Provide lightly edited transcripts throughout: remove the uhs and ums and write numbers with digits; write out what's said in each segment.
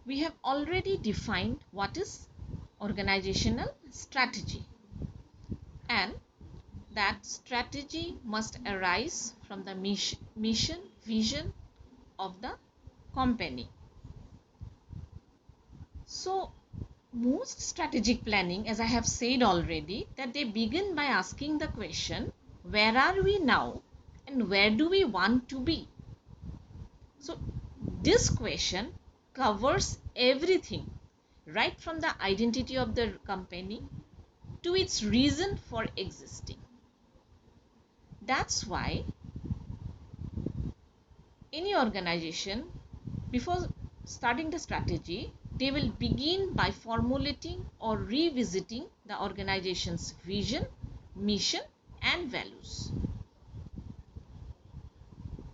We have already defined what is organizational strategy, and that strategy must arise from the mission vision of the company. So most strategic planning, as I have said already, that they begin by asking the question, where are we now and where do we want to be? So this question covers everything, right from the identity of the company to its reason for existing. That's why any organization, before starting the strategy, they will begin by formulating or revisiting the organization's vision, mission, and values.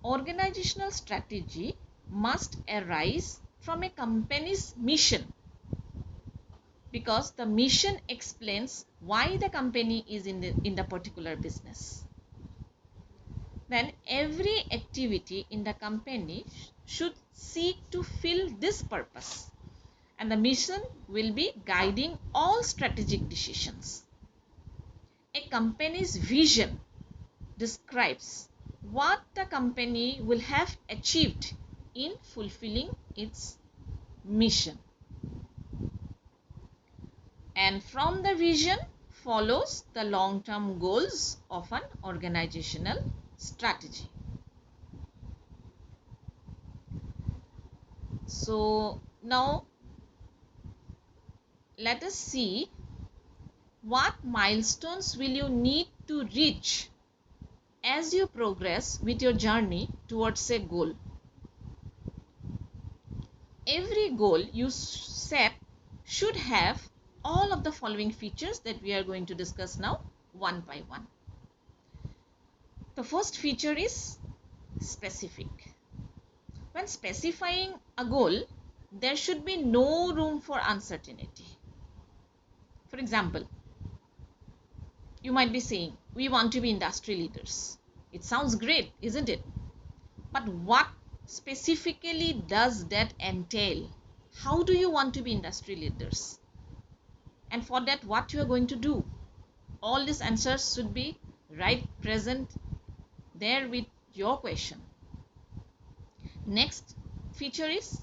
Organizational strategy must arise from a company's mission, because the mission explains why the company is in the particular business. Then every activity in the company should seek to fill this purpose, and the mission will be guiding all strategic decisions. A company's vision describes what the company will have achieved in fulfilling its mission. And from the vision follows the long-term goals of an organizational strategy. So now let us see what milestones will you need to reach as you progress with your journey towards a goal. Every goal you set should have all of the following features that we are going to discuss now one by one. The first feature is specific. When specifying a goal, there should be no room for uncertainty. For example, you might be saying, we want to be industry leaders. It sounds great, isn't it? But what specifically does that entail? How do you want to be industry leaders? And for that, what you are going to do? All these answers should be right present there with your question. Next feature is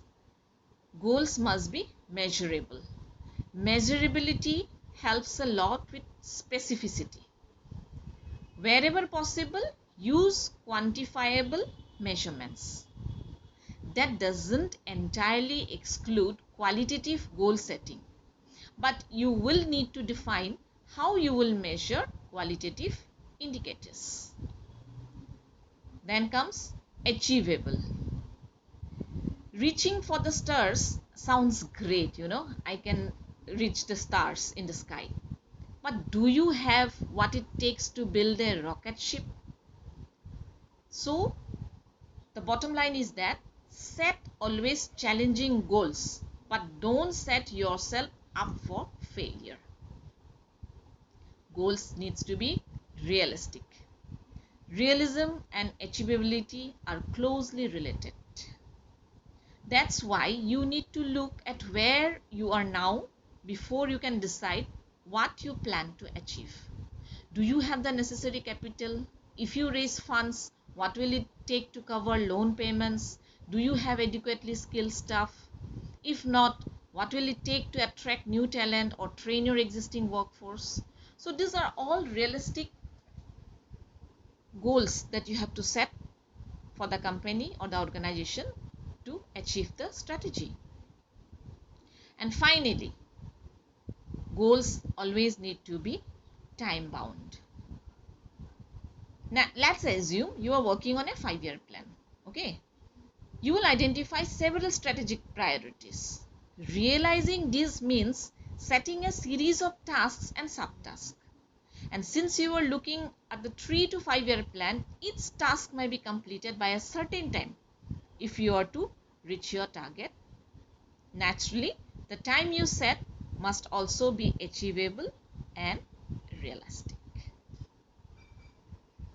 goals must be measurable. Measurability helps a lot with specificity. Wherever possible, use quantifiable measurements. That doesn't entirely exclude qualitative goal setting, but you will need to define how you will measure qualitative indicators. Then comes achievable. Reaching for the stars sounds great, I can reach the stars in the sky. But do you have what it takes to build a rocket ship? So the bottom line is that set always challenging goals, but don't set yourself up for failure. Goals needs to be realistic. Realism and achievability are closely related. That's why you need to look at where you are now before you can decide what you plan to achieve. Do you have the necessary capital? If you raise funds, what will it take to cover loan payments? Do you have adequately skilled staff? If not, what will it take to attract new talent or train your existing workforce? So these are all realistic goals that you have to set for the company or the organization to achieve the strategy. And finally, goals always need to be time bound. Now let's assume you are working on a 5-year plan. Okay, you will identify several strategic priorities. Realizing this means setting a series of tasks and subtasks. And since you are looking at the 3 to 5 year plan, each task may be completed by a certain time if you are to reach your target. Naturally, the time you set must also be achievable and realistic.